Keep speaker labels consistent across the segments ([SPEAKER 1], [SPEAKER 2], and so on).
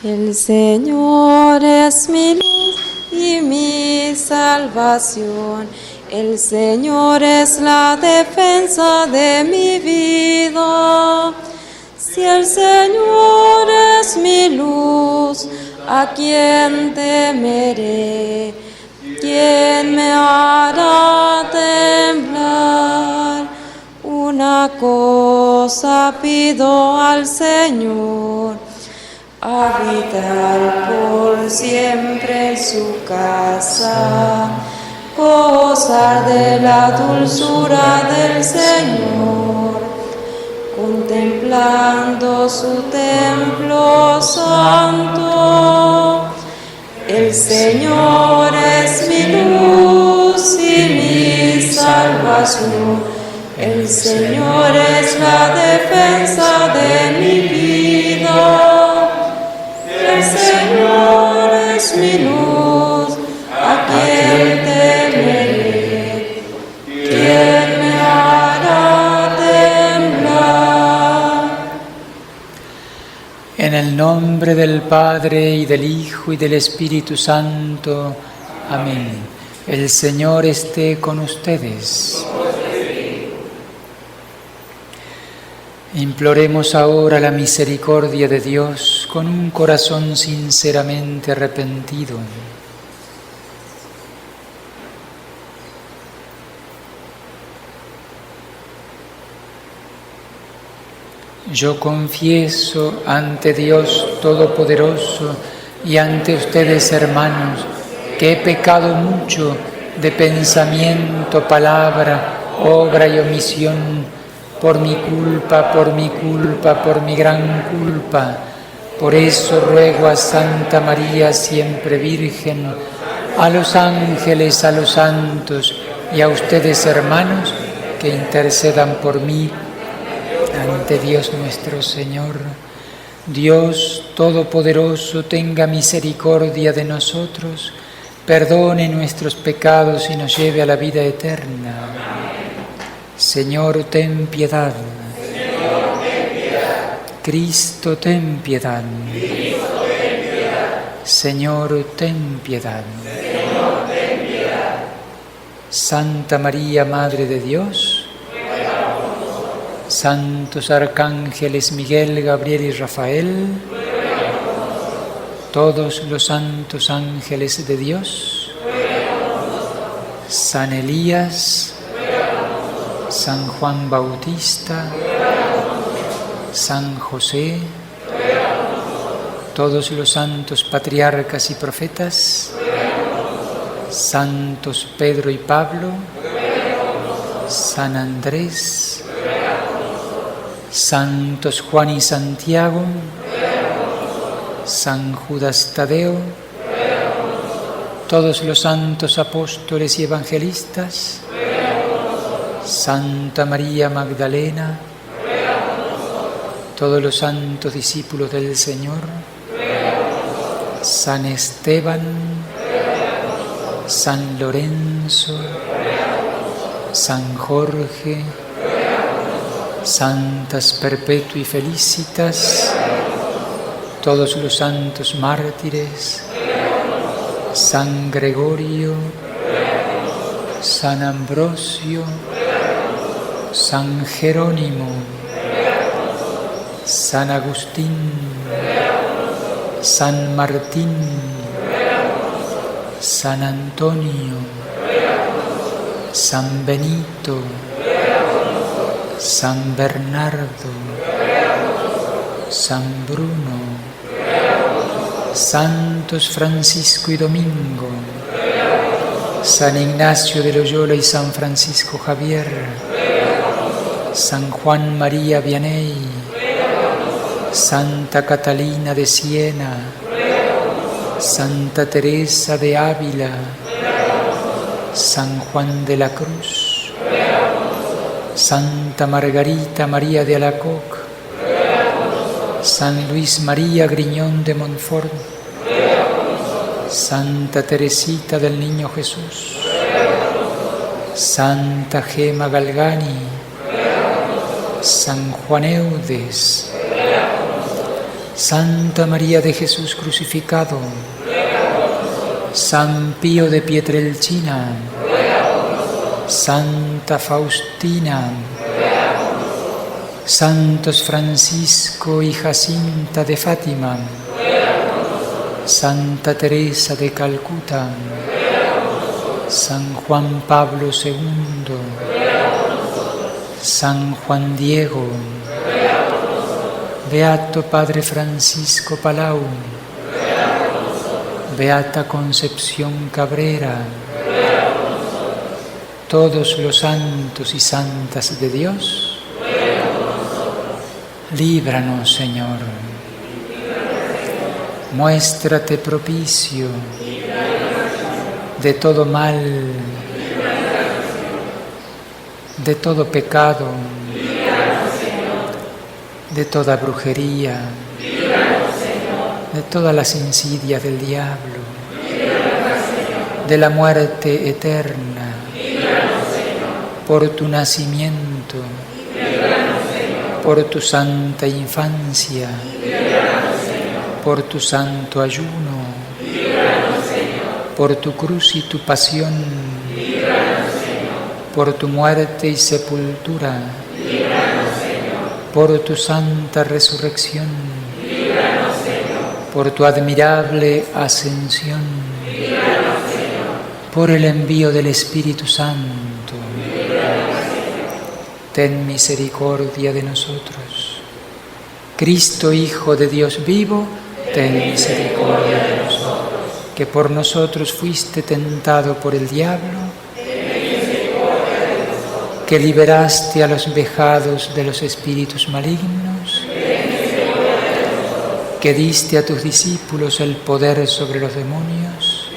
[SPEAKER 1] El Señor es mi luz y mi salvación. El Señor es la defensa de mi vida. Si el Señor es mi luz, ¿a quién temeré? ¿Quién me hará temblar? Una cosa pido al Señor, habitar por siempre en su casa, gozar de la dulzura del Señor, contemplando su templo santo. El Señor es mi luz y mi salvación. El Señor es la defensa de mi vida. El Señor es mi luz, ¿a quién temeré? ¿Quién me hará temblar?
[SPEAKER 2] En el nombre del Padre, y del Hijo, y del Espíritu Santo. Amén. El Señor esté con ustedes. Imploremos ahora la misericordia de Dios con un corazón sinceramente arrepentido. Yo confieso ante Dios Todopoderoso y ante ustedes, hermanos, que he pecado mucho de pensamiento, palabra, obra y omisión, por mi culpa, por mi gran culpa. Por eso ruego a Santa María, siempre Virgen, a los ángeles, a los santos y a ustedes, hermanos, que intercedan por mí ante Dios nuestro Señor. Dios Todopoderoso, tenga misericordia de nosotros, perdone nuestros pecados y nos lleve a la vida eterna. Señor, ten piedad.
[SPEAKER 3] Señor, ten piedad.
[SPEAKER 2] Cristo, ten piedad.
[SPEAKER 3] Cristo, ten piedad.
[SPEAKER 2] Señor, ten piedad.
[SPEAKER 3] Señor, ten piedad.
[SPEAKER 2] Santa María, Madre de Dios,
[SPEAKER 3] ruega por nosotros.
[SPEAKER 2] santos arcángeles Miguel, Gabriel y Rafael,
[SPEAKER 3] Ruega por nosotros.
[SPEAKER 2] todos los santos ángeles de Dios,
[SPEAKER 3] Ruega por nosotros.
[SPEAKER 2] San Elías, San Juan Bautista, San José, todos los santos patriarcas y profetas, santos Pedro y Pablo, San Andrés, santos Juan y Santiago, San Judas Tadeo, todos los santos apóstoles y evangelistas, Santa María Magdalena, todos los santos discípulos del Señor, San Esteban, San Lorenzo, San Jorge, santas Perpetua y Felicitas, todos los santos mártires, San Gregorio, San Ambrosio, San Jerónimo, San Agustín, San Martín, San Antonio, San Benito, San Bernardo, San Bruno, santos Francisco y Domingo, San Ignacio de Loyola y San Francisco Javier, San Juan María Vianney, Santa Catalina de Siena, Santa Teresa de Ávila, San Juan de la Cruz, Santa Margarita María de Alacoque, San Luis María Griñón de Montfort, Santa Teresita del Niño Jesús, Santa Gema Galgani, San Juan Eudes, Santa María de Jesús crucificado, San Pío de Pietrelcina, Santa Faustina, Santos Francisco y Jacinta de Fátima, Santa Teresa de Calcuta, San Juan Pablo II, San Juan Diego, Beato Padre Francisco Palau, Beata Concepción Cabrera, todos los santos y santas de Dios, líbranos, Señor. Muéstrate propicio de todo mal, de todo pecado, de toda brujería, de todas las insidias del diablo, de la muerte eterna, por tu nacimiento, por tu santa infancia, por tu santo ayuno, por tu cruz y tu pasión, por tu muerte y sepultura, por tu santa resurrección, por tu admirable ascensión, por el envío del Espíritu Santo. Ten misericordia de nosotros. Cristo, Hijo de Dios vivo, ten misericordia de nosotros. Que por nosotros fuiste tentado por el diablo, que liberaste a los vejados de los espíritus malignos, que diste a tus discípulos el poder sobre los demonios,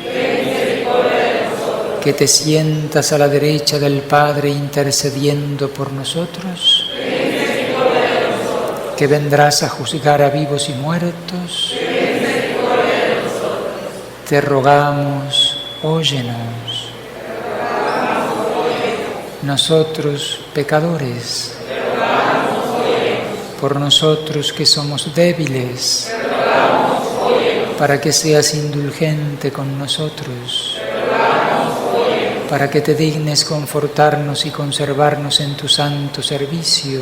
[SPEAKER 2] que te sientas a la derecha del Padre intercediendo por nosotros, que vendrás a juzgar a vivos y muertos. Te rogamos, óyenos. Nosotros, pecadores, por nosotros que somos débiles, para que seas indulgente con nosotros, para que te dignes confortarnos y conservarnos en tu santo servicio,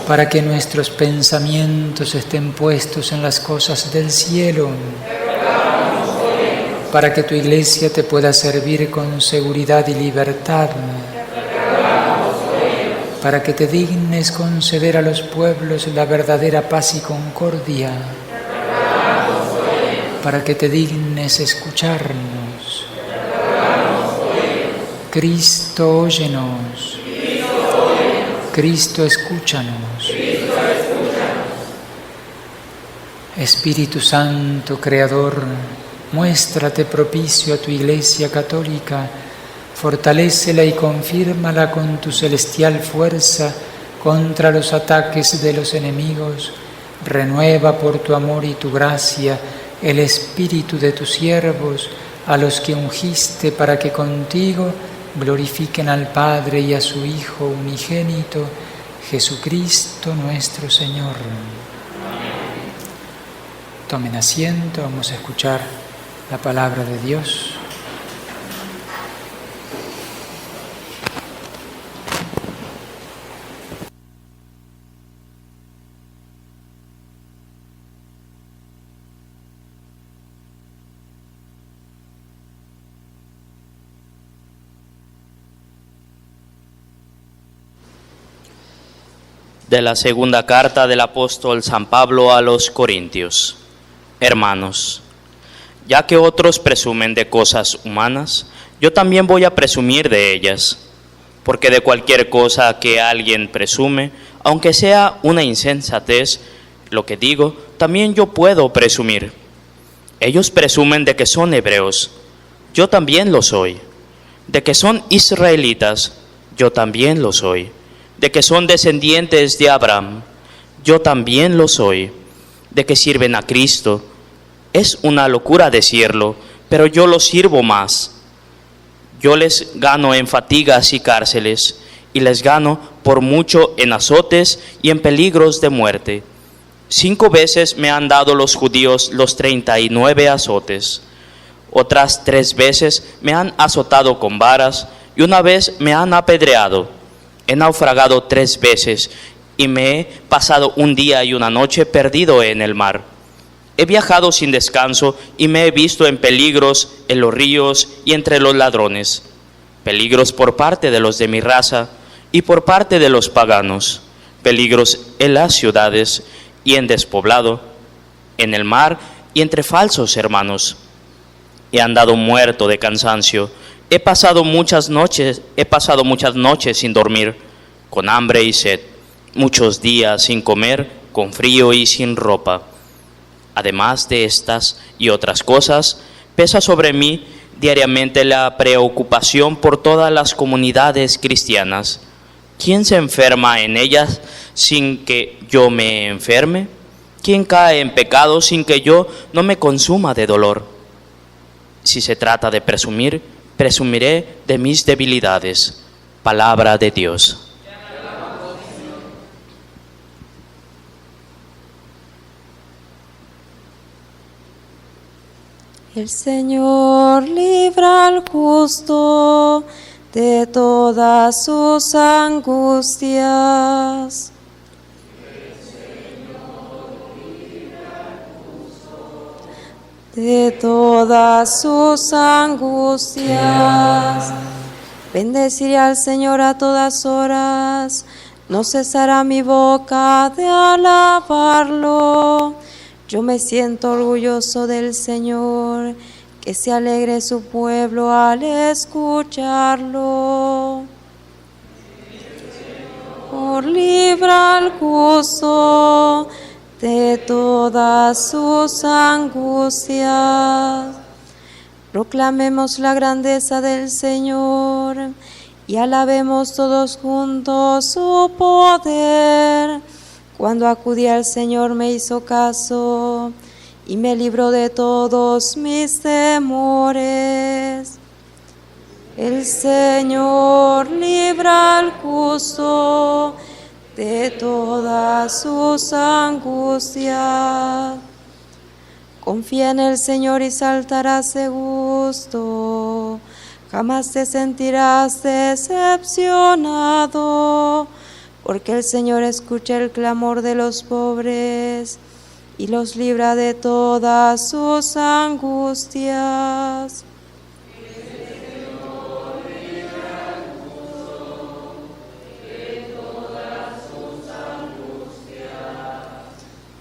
[SPEAKER 2] para que nuestros pensamientos estén puestos en las cosas del cielo, para que tu Iglesia te pueda servir con seguridad y libertad, para que te dignes conceder a los pueblos la verdadera paz y concordia, para que te dignes escucharnos. Cristo, óyenos. Cristo, escúchanos. Espíritu Santo, Creador, muéstrate propicio a tu Iglesia católica, fortalécela y confírmala con tu celestial fuerza contra los ataques de los enemigos. Renueva por tu amor y tu gracia el espíritu de tus siervos, a los que ungiste para que contigo glorifiquen al Padre y a su Hijo unigénito, Jesucristo nuestro Señor. Tomen asiento, vamos a escuchar la palabra de Dios.
[SPEAKER 4] De la segunda carta del apóstol San Pablo a los Corintios. Hermanos, ya que otros presumen de cosas humanas, yo también voy a presumir de ellas, porque de cualquier cosa que alguien presume, aunque sea una insensatez, lo que digo, también yo puedo presumir. Ellos presumen de que son hebreos, yo también lo soy. De que son israelitas, yo también lo soy. De que son descendientes de Abraham, yo también lo soy. De que sirven a Cristo, es una locura decirlo, pero yo lo sirvo más. Yo les gano en fatigas y cárceles, y les gano por mucho en azotes y en peligros de muerte. 5 veces me han dado los judíos los 39 azotes. Otras 3 veces me han azotado con varas y una vez me han apedreado. He naufragado 3 veces y me he pasado un día y una noche perdido en el mar. He viajado sin descanso y me he visto en peligros en los ríos y entre los ladrones. Peligros por parte de los de mi raza y por parte de los paganos. Peligros en las ciudades y en despoblado, en el mar y entre falsos hermanos. He andado muerto de cansancio. He pasado muchas noches sin dormir, con hambre y sed, muchos días sin comer, con frío y sin ropa. Además de estas y otras cosas, pesa sobre mí diariamente la preocupación por todas las comunidades cristianas. ¿Quién se enferma en ellas sin que yo me enferme? ¿Quién cae en pecado sin que yo no me consuma de dolor? Si se trata de presumir, presumiré de mis debilidades. Palabra de Dios.
[SPEAKER 1] El Señor libra al justo de todas sus angustias. De todas sus angustias. Bendeciré al Señor a todas horas, no cesará mi boca de alabarlo. Yo me siento orgulloso del Señor, que se alegre su pueblo al escucharlo. Por libra al justo de todas sus angustias. Proclamemos la grandeza del Señor y alabemos todos juntos su poder. Cuando acudí al Señor me hizo caso y me libró de todos mis temores. El Señor libra al justo de todas sus angustias. Confía en el Señor y saltarás de gusto. Jamás te sentirás decepcionado, porque el Señor escucha el clamor de los pobres y los libra de todas sus angustias.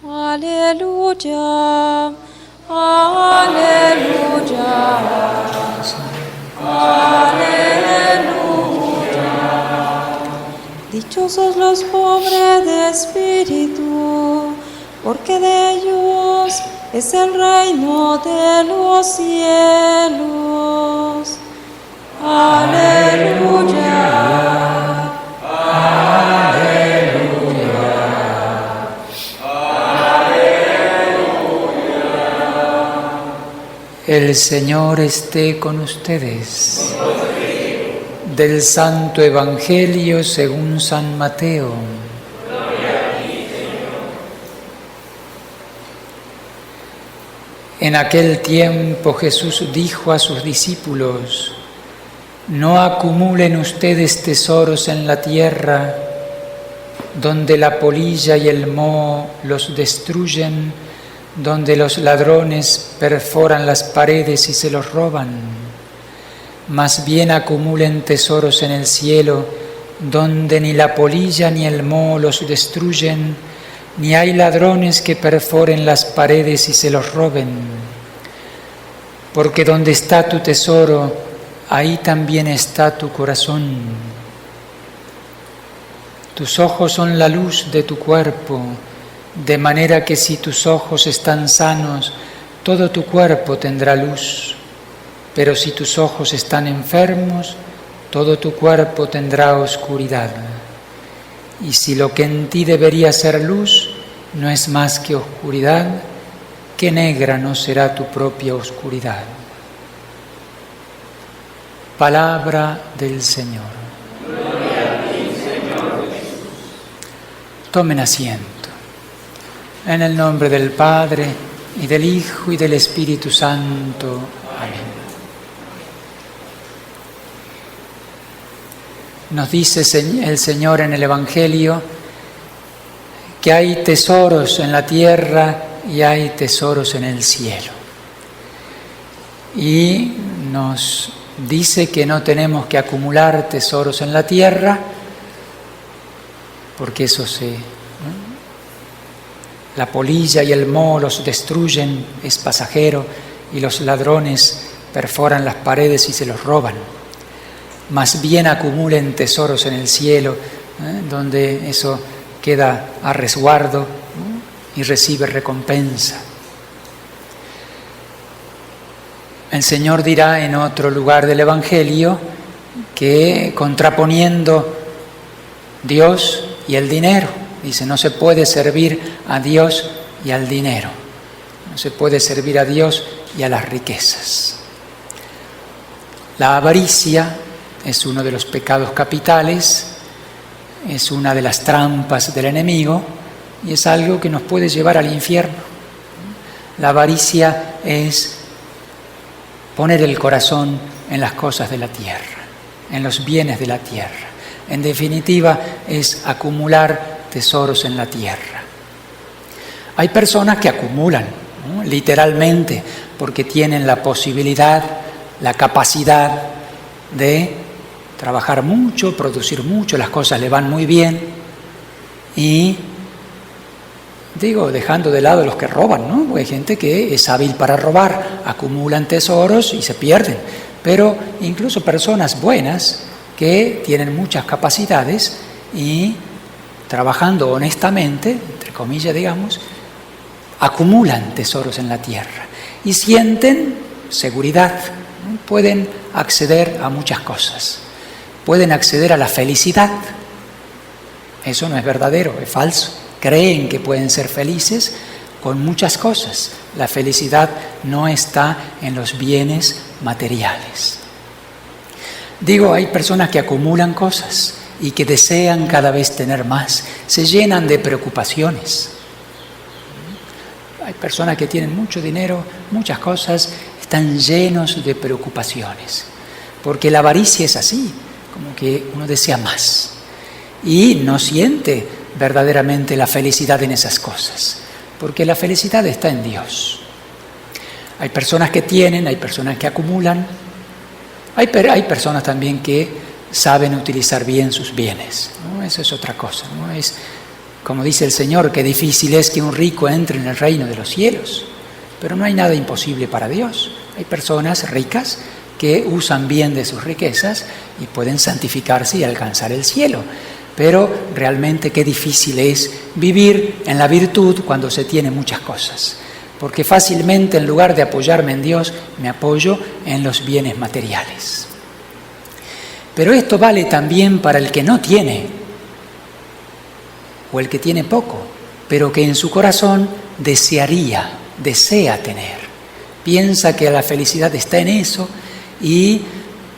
[SPEAKER 1] Aleluya, aleluya, aleluya. Dichosos los pobres de espíritu, porque de ellos es el reino de los cielos. Aleluya, aleluya.
[SPEAKER 2] El Señor esté con ustedes. Del Santo Evangelio según San Mateo. En aquel tiempo Jesús dijo a sus discípulos: no acumulen ustedes tesoros en la tierra, donde la polilla y el moho los destruyen, donde los ladrones perforan las paredes y se los roban. Más bien acumulen tesoros en el cielo, donde ni la polilla ni el moho los destruyen, ni hay ladrones que perforen las paredes y se los roben. Porque donde está tu tesoro, ahí también está tu corazón. Tus ojos son la luz de tu cuerpo, de manera que si tus ojos están sanos, todo tu cuerpo tendrá luz. Pero si tus ojos están enfermos, todo tu cuerpo tendrá oscuridad. Y si lo que en ti debería ser luz no es más que oscuridad, qué negra no será tu propia oscuridad. Palabra del Señor.
[SPEAKER 3] Gloria a ti, Señor Jesús.
[SPEAKER 2] Tomen asiento. En el nombre del Padre, y del Hijo, y del Espíritu Santo. Amén. Nos dice el Señor en el Evangelio que hay tesoros en la tierra y hay tesoros en el cielo. Y nos dice que no tenemos que acumular tesoros en la tierra, porque eso la polilla y el moho los destruyen, es pasajero, y los ladrones perforan las paredes y se los roban. Más bien acumulen tesoros en el cielo, donde eso queda a resguardo, y recibe recompensa. El Señor dirá en otro lugar del Evangelio que contraponiendo Dios y el dinero, dice, no se puede servir a Dios y al dinero, no se puede servir a Dios y a las riquezas. La avaricia es uno de los pecados capitales, es una de las trampas del enemigo y es algo que nos puede llevar al infierno. La avaricia es poner el corazón en las cosas de la tierra, en los bienes de la tierra. En definitiva, es acumular tesoros en la tierra. Hay personas que acumulan, ¿no?, literalmente, porque tienen la posibilidad, la capacidad de trabajar mucho, producir mucho, las cosas le van muy bien y, dejando de lado los que roban, ¿no? Porque hay gente que es hábil para robar, acumulan tesoros y se pierden. Pero incluso personas buenas que tienen muchas capacidades y trabajando honestamente, entre comillas digamos, acumulan tesoros en la tierra y sienten seguridad, ¿no? Pueden acceder a muchas cosas, pueden acceder a la felicidad. Eso no es verdadero, es falso. Creen que pueden ser felices con muchas cosas. La felicidad no está en los bienes materiales. Hay personas que acumulan cosas y que desean cada vez tener más, se llenan de preocupaciones. Hay personas que tienen mucho dinero, muchas cosas, están llenos de preocupaciones, porque la avaricia es así, como que uno desea más y no siente verdaderamente la felicidad en esas cosas, porque la felicidad está en Dios. Hay personas que tienen, hay personas que acumulan, hay personas también que saben utilizar bien sus bienes, ¿no? Eso es otra cosa, ¿no? Es, como dice el Señor, que difícil es que un rico entre en el reino de los cielos, pero no hay nada imposible para Dios. Hay personas ricas que usan bien de sus riquezas y pueden santificarse y alcanzar el cielo. Pero realmente qué difícil es vivir en la virtud cuando se tiene muchas cosas, porque fácilmente en lugar de apoyarme en Dios, me apoyo en los bienes materiales. Pero esto vale también para el que no tiene, o el que tiene poco, pero que en su corazón desea tener. Piensa que la felicidad está en eso y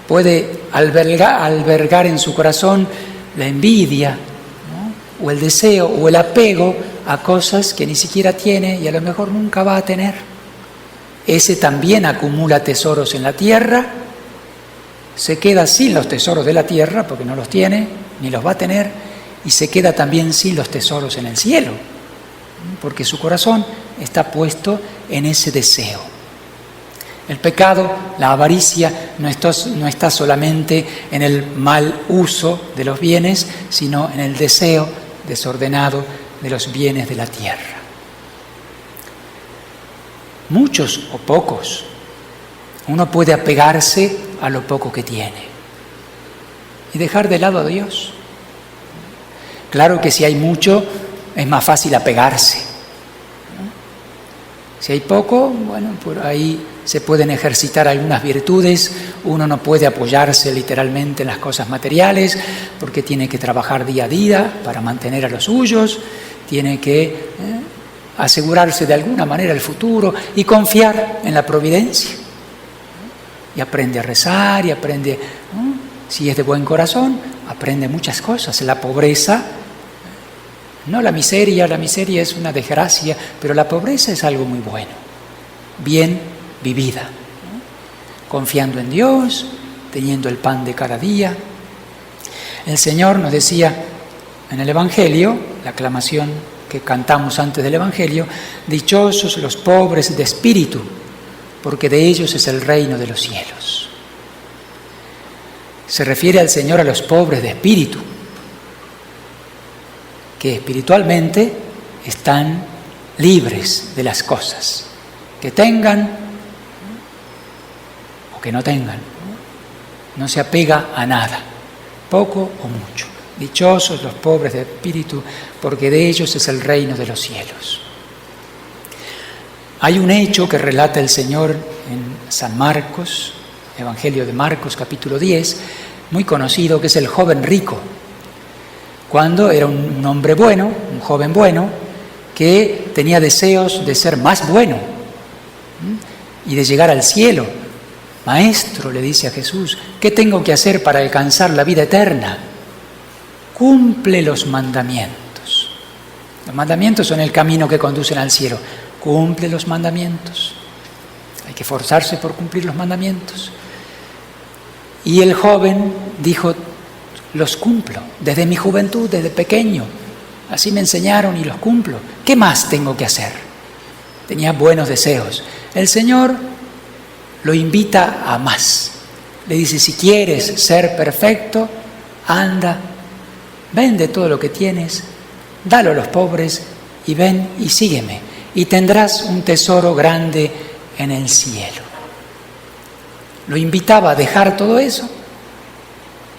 [SPEAKER 2] puede albergar en su corazón la envidia, ¿no?, o el deseo o el apego a cosas que ni siquiera tiene y a lo mejor nunca va a tener. Ese también acumula tesoros en la tierra, se queda sin los tesoros de la tierra porque no los tiene ni los va a tener, y se queda también sin los tesoros en el cielo, porque su corazón está puesto en ese deseo. El pecado, la avaricia, no está solamente en el mal uso de los bienes, sino en el deseo desordenado de los bienes de la tierra. Muchos o pocos, uno puede apegarse a lo poco que tiene y dejar de lado a Dios. Claro que si hay mucho, es más fácil apegarse, ¿no? Si hay poco, bueno, por ahí se pueden ejercitar algunas virtudes. Uno no puede apoyarse literalmente en las cosas materiales porque tiene que trabajar día a día para mantener a los suyos, tiene que asegurarse de alguna manera el futuro y confiar en la providencia. Y aprende a rezar y aprende, ¿no?, si es de buen corazón, aprende muchas cosas. La pobreza No la miseria es una desgracia, pero la pobreza es algo muy bueno, bien vivida, ¿no? Confiando en Dios, teniendo el pan de cada día. El Señor nos decía en el Evangelio, la aclamación que cantamos antes del Evangelio, dichosos los pobres de espíritu, porque de ellos es el reino de los cielos. Se refiere al Señor a los pobres de espíritu, que espiritualmente están libres de las cosas, que tengan o que no tengan, no se apega a nada, poco o mucho. Dichosos los pobres de espíritu, porque de ellos es el reino de los cielos. Hay un hecho que relata el Señor en San Marcos, Evangelio de Marcos, capítulo 10, muy conocido, que es el joven rico. Cuando era un hombre bueno, un joven bueno, que tenía deseos de ser más bueno y de llegar al cielo. Maestro, le dice a Jesús, ¿qué tengo que hacer para alcanzar la vida eterna? Cumple los mandamientos. Los mandamientos son el camino que conducen al cielo. Cumple los mandamientos. Hay que esforzarse por cumplir los mandamientos. Y el joven dijo, los cumplo, desde mi juventud, desde pequeño. Así me enseñaron y los cumplo. ¿Qué más tengo que hacer? Tenía buenos deseos. El Señor lo invita a más. Le dice, si quieres ser perfecto, anda, vende todo lo que tienes, dalo a los pobres y ven y sígueme. Y tendrás un tesoro grande en el cielo. Lo invitaba a dejar todo eso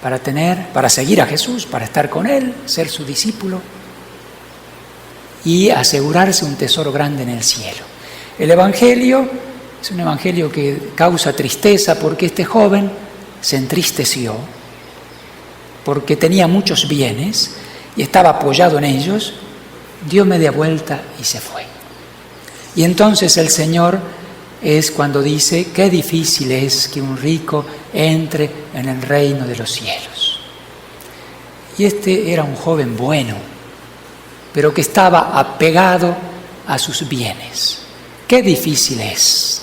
[SPEAKER 2] para seguir a Jesús, para estar con Él, ser su discípulo y asegurarse un tesoro grande en el cielo. El Evangelio es un Evangelio que causa tristeza porque este joven se entristeció, porque tenía muchos bienes y estaba apoyado en ellos, dio media vuelta y se fue. Y entonces el Señor es cuando dice, qué difícil es que un rico entre en el reino de los cielos. Y este era un joven bueno, pero que estaba apegado a sus bienes. Qué difícil es.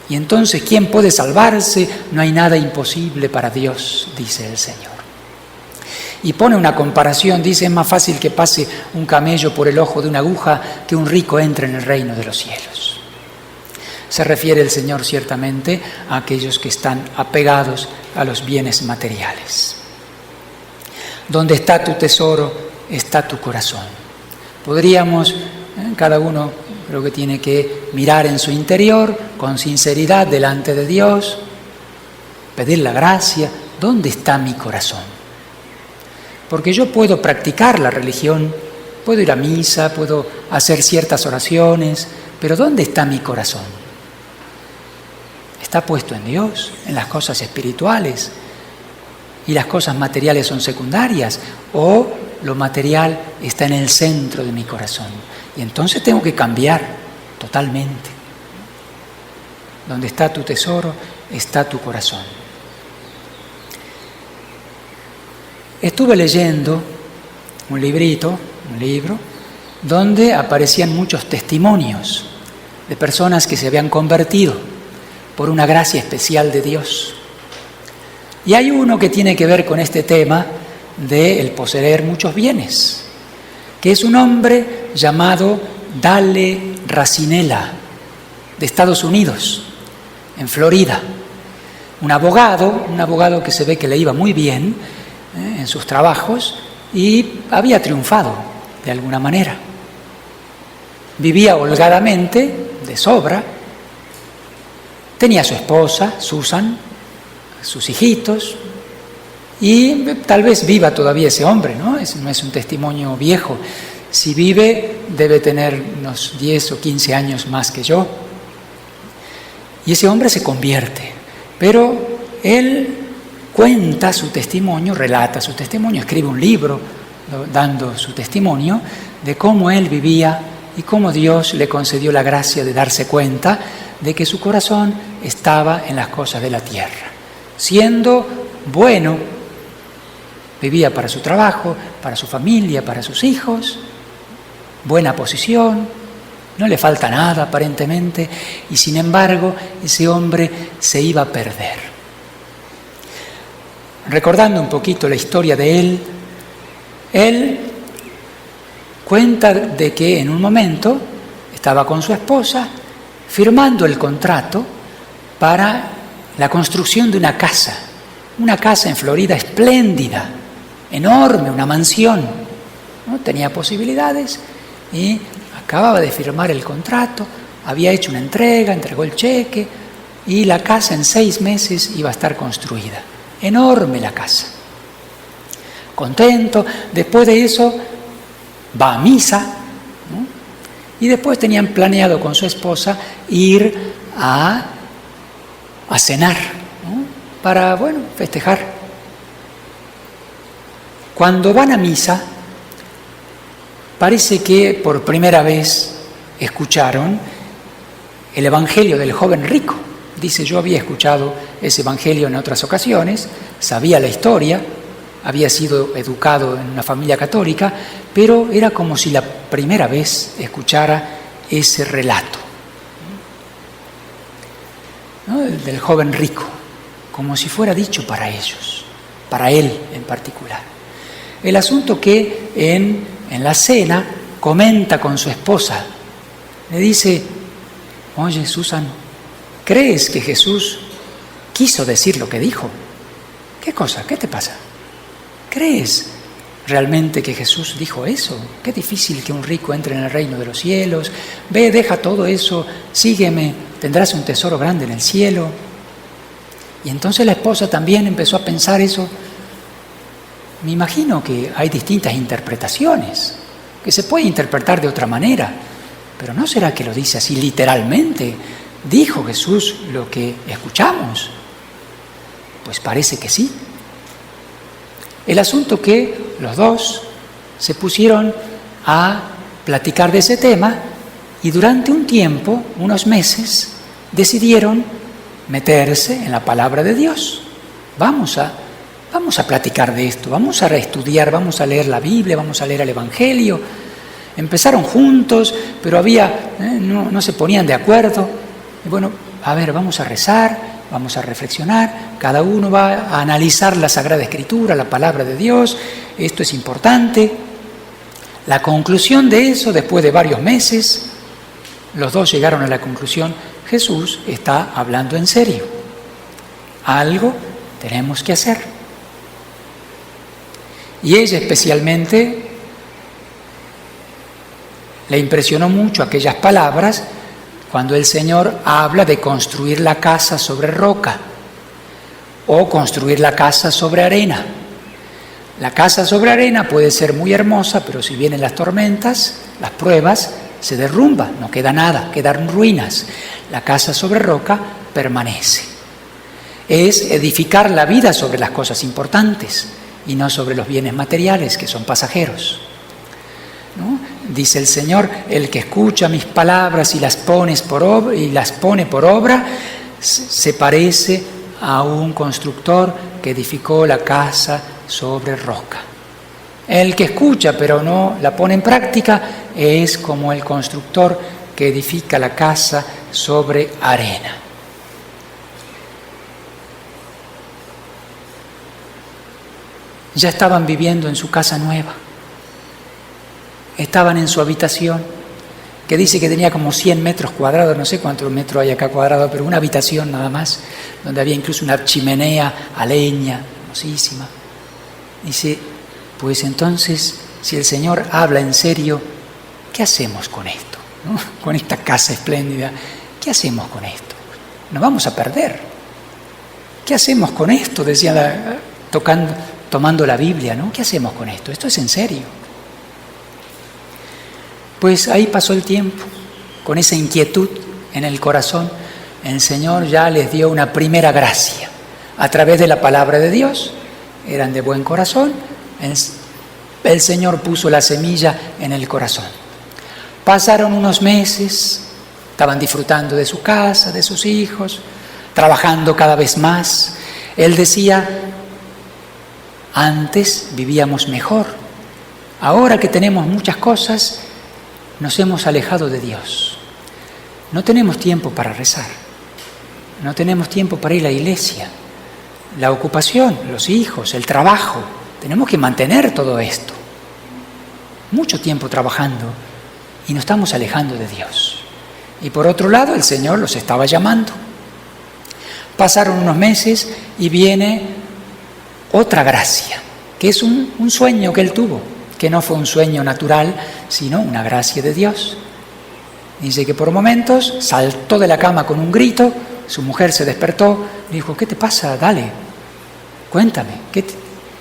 [SPEAKER 2] Y entonces, ¿quién puede salvarse? No hay nada imposible para Dios, dice el Señor. Y pone una comparación, dice, es más fácil que pase un camello por el ojo de una aguja que un rico entre en el reino de los cielos. Se refiere el Señor ciertamente a aquellos que están apegados a los bienes materiales. Donde está tu tesoro, está tu corazón. Podríamos, cada uno creo que tiene que mirar en su interior con sinceridad delante de Dios, pedir la gracia, ¿dónde está mi corazón? Porque yo puedo practicar la religión, puedo ir a misa, puedo hacer ciertas oraciones, pero ¿dónde está mi corazón? ¿Está puesto en Dios, en las cosas espirituales? ¿Y las cosas materiales son secundarias? ¿O lo material está en el centro de mi corazón? Y entonces tengo que cambiar totalmente. Donde está tu tesoro, está tu corazón. Estuve leyendo un libro, donde aparecían muchos testimonios de personas que se habían convertido por una gracia especial de Dios. Y hay uno que tiene que ver con este tema de el poseer muchos bienes, que es un hombre llamado Dale Racinella, de Estados Unidos, en Florida. Un abogado que se ve que le iba muy bien en sus trabajos y había triunfado de alguna manera. Vivía holgadamente, de sobra. Tenía a su esposa, Susan, sus hijitos, y tal vez viva todavía ese hombre, ¿no? No es un testimonio viejo. Si vive, debe tener unos 10 o 15 años más que yo. Y ese hombre se convierte, pero él cuenta su testimonio, relata su testimonio, escribe un libro dando su testimonio de cómo él vivía y cómo Dios le concedió la gracia de darse cuenta de que su corazón estaba en las cosas de la tierra. Siendo bueno, Vivía para su trabajo, para su familia, para sus hijos, buena posición, no le falta nada aparentemente, y sin embargo ese hombre se iba a perder. Recordando un poquito la historia de él cuenta de que en un momento estaba con su esposa firmando el contrato para la construcción de una casa en Florida espléndida, enorme, una mansión, ¿no? Tenía posibilidades y acababa de firmar el contrato, había hecho una entrega, entregó el cheque y la casa en 6 meses iba a estar construida. Enorme la casa. Contento, después de eso va a misa, ¿no? Y después tenían planeado con su esposa ir a cenar, ¿no? Para, festejar. Cuando van a misa, parece que por primera vez escucharon el evangelio del joven rico. Dice, yo había escuchado ese evangelio en otras ocasiones, sabía la historia, había sido educado en una familia católica, pero era como si la primera vez escuchara ese relato, ¿no? El del joven rico, como si fuera dicho para ellos, para él en particular. El asunto que en la cena comenta con su esposa, le dice, oye Susan, ¿crees que Jesús quiso decir lo que dijo? ¿Qué cosa? ¿Qué te pasa? ¿Crees realmente que Jesús dijo eso? Qué difícil que un rico entre en el reino de los cielos. Ve, deja todo eso, sígueme, tendrás un tesoro grande en el cielo. Y entonces la esposa también empezó a pensar eso. Me imagino que hay distintas interpretaciones, que se puede interpretar de otra manera, pero ¿no será que lo dice así literalmente? ¿Dijo Jesús lo que escuchamos? Pues parece que sí. El asunto que los dos se pusieron a platicar de ese tema y durante un tiempo, unos meses, decidieron meterse en la palabra de Dios. Vamos a platicar de esto, vamos a reestudiar, vamos a leer la Biblia, vamos a leer el Evangelio. Empezaron juntos, pero no se ponían de acuerdo. Y vamos a rezar, vamos a reflexionar, cada uno va a analizar la Sagrada Escritura, la Palabra de Dios, esto es importante. La conclusión de eso, después de varios meses, los dos llegaron a la conclusión, Jesús está hablando en serio. Algo tenemos que hacer. Y ella especialmente le impresionó mucho aquellas palabras cuando el Señor habla de construir la casa sobre roca o construir la casa sobre arena. La casa sobre arena puede ser muy hermosa, pero si vienen las tormentas, las pruebas, se derrumba, no queda nada, quedan ruinas. La casa sobre roca permanece. Es edificar la vida sobre las cosas importantes y no sobre los bienes materiales que son pasajeros, ¿no? Dice el Señor, el que escucha mis palabras y las pone por obra, se parece a un constructor que edificó la casa sobre roca. El que escucha pero no la pone en práctica es como el constructor que edifica la casa sobre arena. Ya estaban viviendo en su casa nueva. Estaban en su habitación, que dice que tenía como 100 metros cuadrados, no sé cuántos metros hay acá cuadrados, pero una habitación nada más, donde había incluso una chimenea a leña, hermosísima. Dice, pues entonces, si el Señor habla en serio, ¿qué hacemos con esto? ¿No? Con esta casa espléndida, ¿qué hacemos con esto? Nos vamos a perder. ¿Qué hacemos con esto? Decía tomando la Biblia, ¿no? ¿Qué hacemos con esto? Esto es en serio. Pues ahí pasó el tiempo, con esa inquietud en el corazón, el Señor ya les dio una primera gracia. A través de la palabra de Dios, eran de buen corazón, el Señor puso la semilla en el corazón. Pasaron unos meses, estaban disfrutando de su casa, de sus hijos, trabajando cada vez más. Él decía, Antes vivíamos mejor. Ahora que tenemos muchas cosas, nos hemos alejado de Dios. No tenemos tiempo para rezar. No tenemos tiempo para ir a la iglesia. La ocupación, los hijos, el trabajo. Tenemos que mantener todo esto. Mucho tiempo trabajando y nos estamos alejando de Dios. Y por otro lado, el Señor los estaba llamando. Pasaron unos meses y viene otra gracia, que es un sueño que él tuvo, que no fue un sueño natural, sino una gracia de Dios. Dice que por momentos saltó de la cama con un grito, su mujer se despertó, le dijo, ¿qué te pasa? Dale, cuéntame.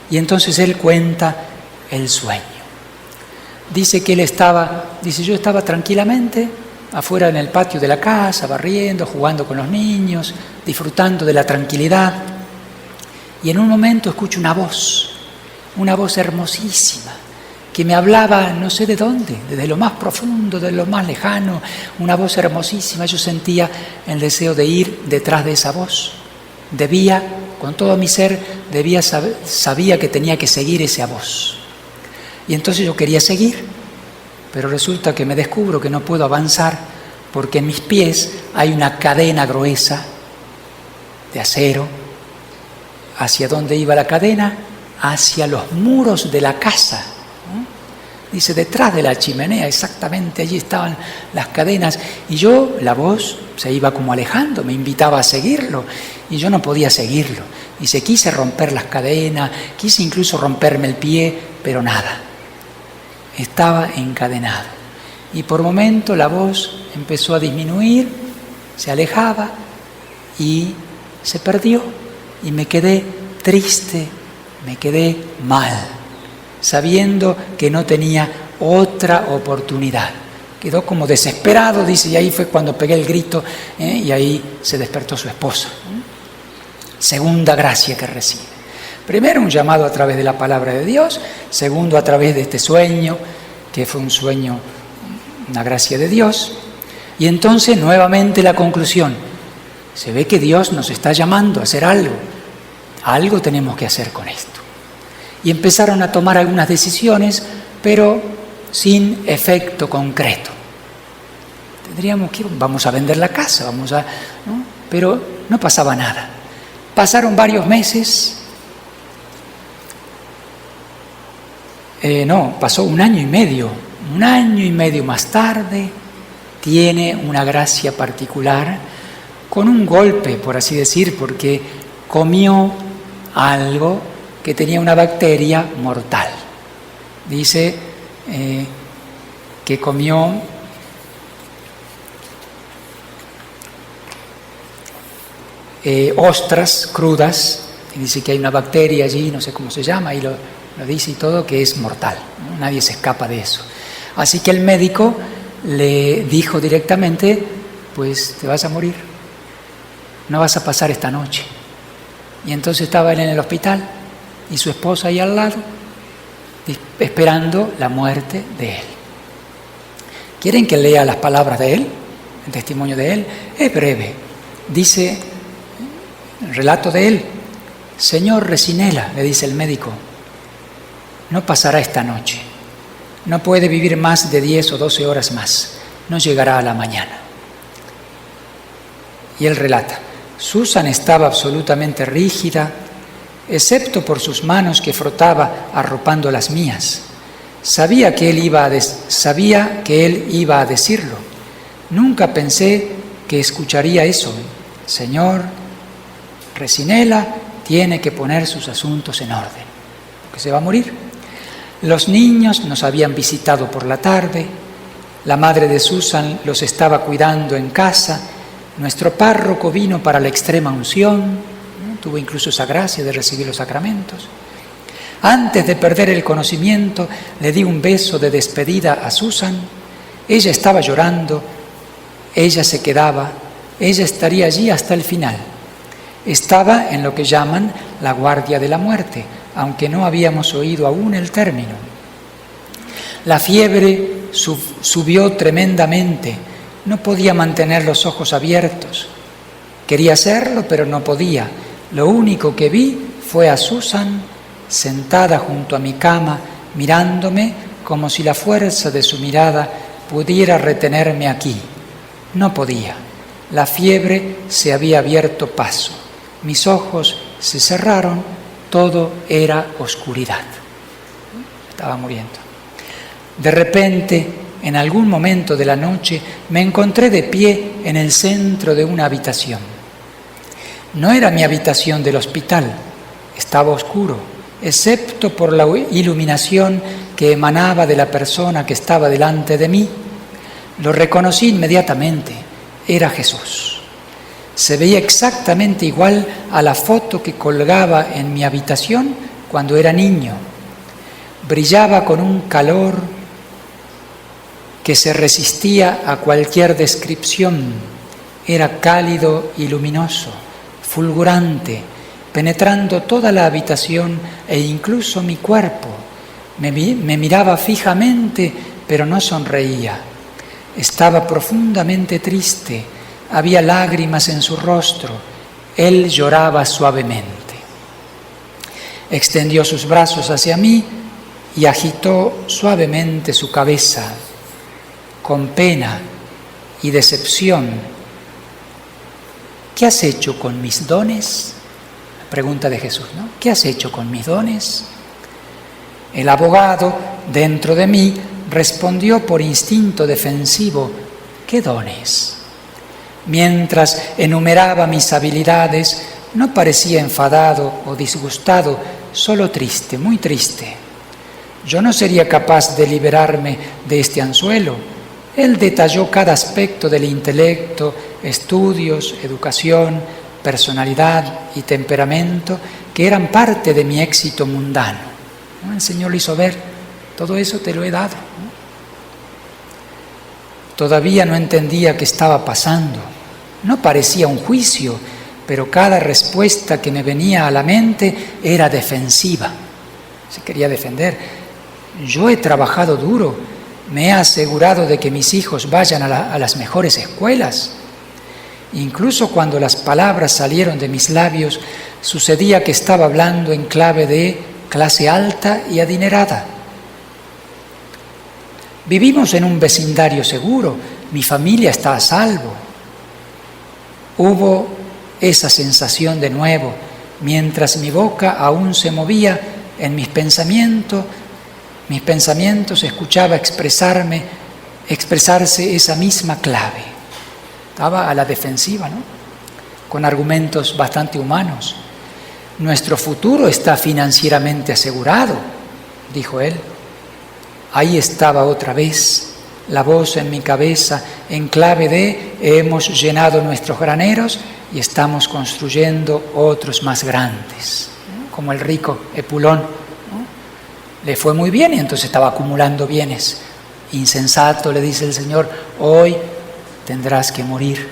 [SPEAKER 2] Y entonces él cuenta el sueño. Dice que yo estaba tranquilamente afuera en el patio de la casa, barriendo, jugando con los niños, disfrutando de la tranquilidad. Y en un momento escucho una voz hermosísima, que me hablaba no sé de dónde, desde lo más profundo, de lo más lejano, una voz hermosísima. Yo sentía el deseo de ir detrás de esa voz. Con todo mi ser, sabía que tenía que seguir esa voz. Y entonces yo quería seguir, pero resulta que me descubro que no puedo avanzar porque en mis pies hay una cadena gruesa de acero. ¿Hacia dónde iba la cadena? Hacia los muros de la casa. Dice, detrás de la chimenea, exactamente allí estaban las cadenas. Y la voz se iba como alejando, me invitaba a seguirlo. Y yo no podía seguirlo. Dice, quise romper las cadenas, quise incluso romperme el pie, pero nada. Estaba encadenado. Y por momento la voz empezó a disminuir, se alejaba y se perdió. Y me quedé triste, me quedé mal, sabiendo que no tenía otra oportunidad. Quedó como desesperado, dice, y ahí fue cuando pegué el grito, y ahí se despertó su esposa. Segunda gracia que recibe. Primero, un llamado a través de la palabra de Dios. Segundo, a través de este sueño, que fue un sueño, una gracia de Dios. Y entonces, nuevamente la conclusión. Se ve que Dios nos está llamando a hacer algo. Algo tenemos que hacer con esto. Y empezaron a tomar algunas decisiones, pero sin efecto concreto. Tendríamos que, vamos a vender la casa, ¿no? Pero no pasaba nada. Pasaron varios meses. Pasó un año y medio. Un año y medio más tarde, tiene una gracia particular, con un golpe, por así decir, porque comió algo que tenía una bacteria mortal. Dice que comió ostras crudas, y dice que hay una bacteria allí, no sé cómo se llama, y lo dice y todo, que es mortal, ¿no? Nadie se escapa de eso. Así que el médico le dijo directamente, pues te vas a morir, no vas a pasar esta noche. Y entonces estaba él en el hospital y su esposa ahí al lado, esperando la muerte de él. ¿Quieren que lea las palabras de él? El testimonio de él es breve. Dice, el relato de él, Señor Resinela, le dice el médico, no pasará esta noche. No puede vivir más de 10 o 12 horas más. No llegará a la mañana. Y él relata, Susan estaba absolutamente rígida, excepto por sus manos que frotaba arropando las mías. Sabía que él iba a decirlo. Nunca pensé que escucharía eso. Señor Resinela tiene que poner sus asuntos en orden, porque se va a morir. Los niños nos habían visitado por la tarde, la madre de Susan los estaba cuidando en casa, nuestro párroco vino para la extrema unción, ¿no? Tuvo incluso esa gracia de recibir los sacramentos. Antes de perder el conocimiento, le di un beso de despedida a Susan. Ella estaba llorando, ella se quedaba, ella estaría allí hasta el final. Estaba en lo que llaman la guardia de la muerte, aunque no habíamos oído aún el término. La fiebre subió tremendamente, no podía mantener los ojos abiertos. Quería hacerlo, pero no podía. Lo único que vi fue a Susan sentada junto a mi cama, mirándome como si la fuerza de su mirada pudiera retenerme aquí. No podía. La fiebre se había abierto paso. Mis ojos se cerraron, todo era oscuridad. Estaba muriendo. De repente, en algún momento de la noche, me encontré de pie en el centro de una habitación. No era mi habitación del hospital, estaba oscuro, excepto por la iluminación que emanaba de la persona que estaba delante de mí. Lo reconocí inmediatamente, era Jesús. Se veía exactamente igual a la foto que colgaba en mi habitación cuando era niño. Brillaba con un calor que se resistía a cualquier descripción. Era cálido y luminoso, fulgurante, penetrando toda la habitación e incluso mi cuerpo. Me miraba fijamente, pero no sonreía. Estaba profundamente triste, había lágrimas en su rostro. Él lloraba suavemente. Extendió sus brazos hacia mí y agitó suavemente su cabeza. Con pena y decepción: ¿qué has hecho con mis dones? Pregunta de Jesús, ¿no? ¿Qué has hecho con mis dones? El abogado, dentro de mí, respondió por instinto defensivo: ¿qué dones? Mientras enumeraba mis habilidades, no parecía enfadado o disgustado, solo triste, muy triste. Yo no sería capaz de liberarme de este anzuelo. Él detalló cada aspecto del intelecto, estudios, educación, personalidad y temperamento que eran parte de mi éxito mundano. El Señor le hizo ver: todo eso te lo he dado. Todavía no entendía qué estaba pasando. No parecía un juicio, pero cada respuesta que me venía a la mente era defensiva. Se quería defender. Yo he trabajado duro, me he asegurado de que mis hijos vayan a las mejores escuelas. Incluso cuando las palabras salieron de mis labios, sucedía que estaba hablando en clave de clase alta y adinerada. Vivimos en un vecindario seguro, mi familia está a salvo. Hubo esa sensación de nuevo, mientras mi boca aún se movía en mis pensamientos escuchaba expresarse esa misma clave. Estaba a la defensiva, ¿no? Con argumentos bastante humanos. Nuestro futuro está financieramente asegurado, dijo él. Ahí estaba otra vez la voz en mi cabeza en clave de: hemos llenado nuestros graneros y estamos construyendo otros más grandes. Como el rico Epulón, ¿no? Le fue muy bien y entonces estaba acumulando bienes. Insensato, le dice el Señor, hoy tendrás que morir.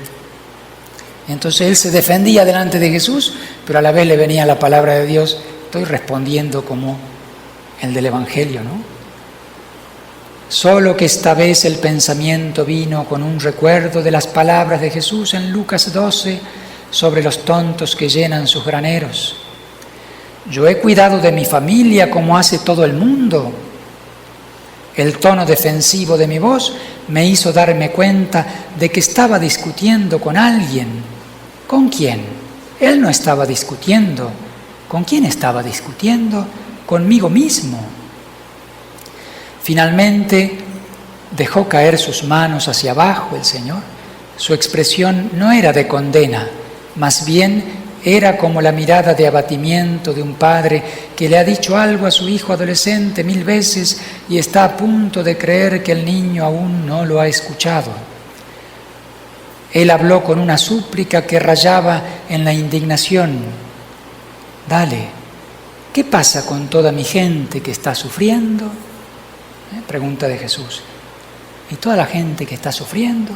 [SPEAKER 2] Entonces él se defendía delante de Jesús, pero a la vez le venía la palabra de Dios. Estoy respondiendo como el del Evangelio, ¿no? Solo que esta vez el pensamiento vino con un recuerdo de las palabras de Jesús en Lucas 12 sobre los tontos que llenan sus graneros. Yo he cuidado de mi familia como hace todo el mundo. El tono defensivo de mi voz me hizo darme cuenta de que estaba discutiendo con alguien. ¿Con quién? Él no estaba discutiendo. ¿Con quién estaba discutiendo? Conmigo mismo. Finalmente dejó caer sus manos hacia abajo el Señor. Su expresión no era de condena, más bien era como la mirada de abatimiento de un padre que le ha dicho algo a su hijo adolescente 1000 veces y está a punto de creer que el niño aún no lo ha escuchado. Él habló con una súplica que rayaba en la indignación. Dale, ¿qué pasa con toda mi gente que está sufriendo? Pregunta de Jesús. ¿Y toda la gente que está sufriendo?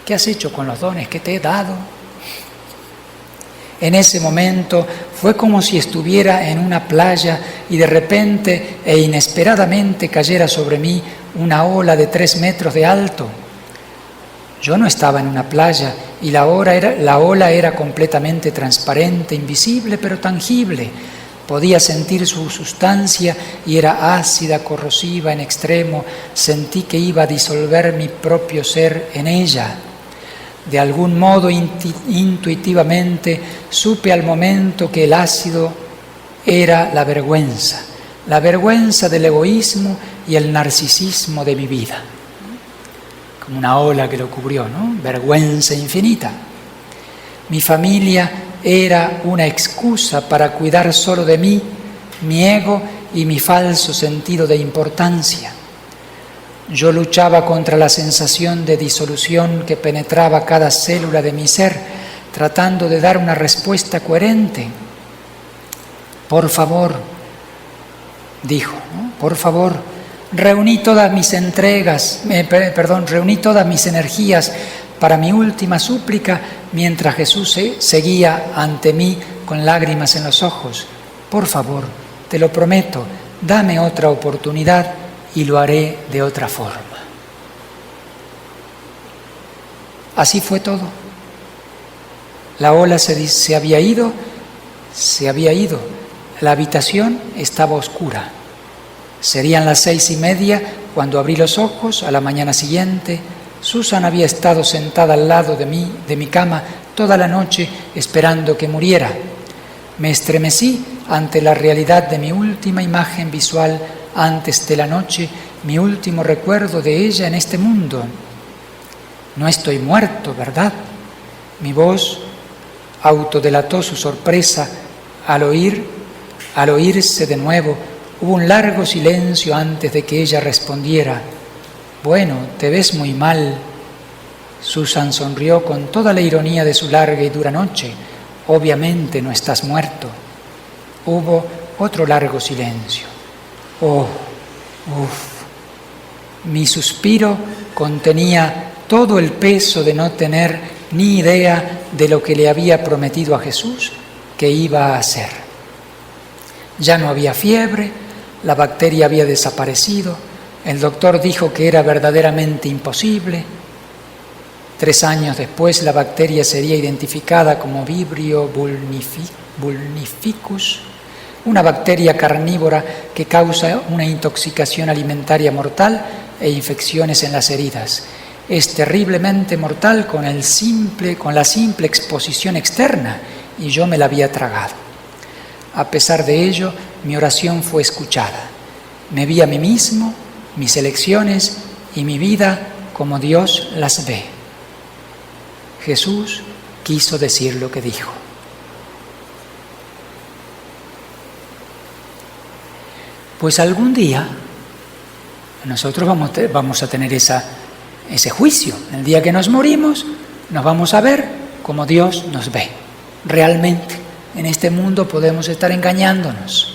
[SPEAKER 2] ¿Qué has hecho con los dones que te he dado? En ese momento fue como si estuviera en una playa y de repente e inesperadamente cayera sobre mí una ola de 3 metros de alto. Yo no estaba en una playa y la ola era completamente transparente, invisible pero tangible. Podía sentir su sustancia y era ácida, corrosiva en extremo. Sentí que iba a disolver mi propio ser en ella. De algún modo, intuitivamente, supe al momento que el ácido era la vergüenza del egoísmo y el narcisismo de mi vida. Como una ola que lo cubrió, ¿no? Vergüenza infinita. Mi familia era una excusa para cuidar solo de mí, mi ego y mi falso sentido de importancia. Yo luchaba contra la sensación de disolución que penetraba cada célula de mi ser, tratando de dar una respuesta coherente. Por favor, dijo, ¿no? Por favor, reuní todas mis energías para mi última súplica, mientras Jesús seguía ante mí con lágrimas en los ojos. Por favor, te lo prometo, dame otra oportunidad y lo haré de otra forma. Así fue todo. La ola se había ido. La habitación estaba oscura. Serían las 6:30 cuando abrí los ojos a la mañana siguiente. Susan había estado sentada al lado de mi cama toda la noche esperando que muriera. Me estremecí ante la realidad de mi última imagen visual antes de la noche, mi último recuerdo de ella en este mundo. No estoy muerto, ¿verdad? Mi voz autodelató su sorpresa al oírse de nuevo. Hubo un largo silencio antes de que ella respondiera. Bueno, te ves muy mal. Susan sonrió con toda la ironía de su larga y dura noche. Obviamente no estás muerto. Hubo otro largo silencio. Mi suspiro contenía todo el peso de no tener ni idea de lo que le había prometido a Jesús que iba a hacer. Ya no había fiebre, la bacteria había desaparecido, el doctor dijo que era verdaderamente imposible. 3 años después la bacteria sería identificada como Vibrio vulnificus, una bacteria carnívora que causa una intoxicación alimentaria mortal e infecciones en las heridas. Es terriblemente mortal con la simple exposición externa, y yo me la había tragado. A pesar de ello, mi oración fue escuchada. Me vi a mí mismo, mis elecciones y mi vida como Dios las ve. Jesús quiso decir lo que dijo. Pues algún día nosotros vamos a tener ese juicio. El día que nos morimos, nos vamos a ver como Dios nos ve. Realmente, en este mundo podemos estar engañándonos.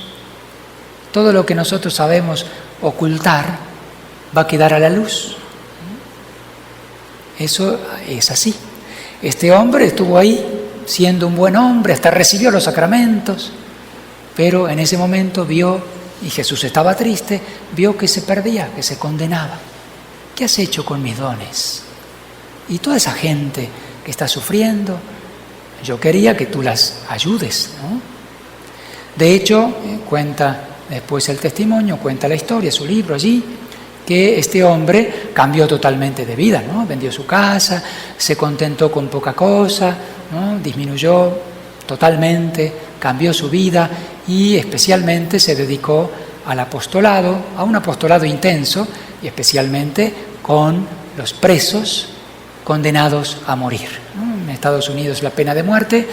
[SPEAKER 2] Todo lo que nosotros sabemos ocultar va a quedar a la luz. Eso es así. Este hombre estuvo ahí siendo un buen hombre, hasta recibió los sacramentos, pero en ese momento vio, y Jesús estaba triste, vio que se perdía, que se condenaba. ¿Qué has hecho con mis dones? Y toda esa gente que está sufriendo, yo quería que tú las ayudes, ¿no? De hecho, cuenta después el testimonio, cuenta la historia, su libro allí, que este hombre cambió totalmente de vida, ¿no? Vendió su casa, se contentó con poca cosa, ¿no? Disminuyó totalmente, cambió su vida y especialmente se dedicó al apostolado, a un apostolado intenso y especialmente con los presos condenados a morir, ¿no? En Estados Unidos la pena de muerte,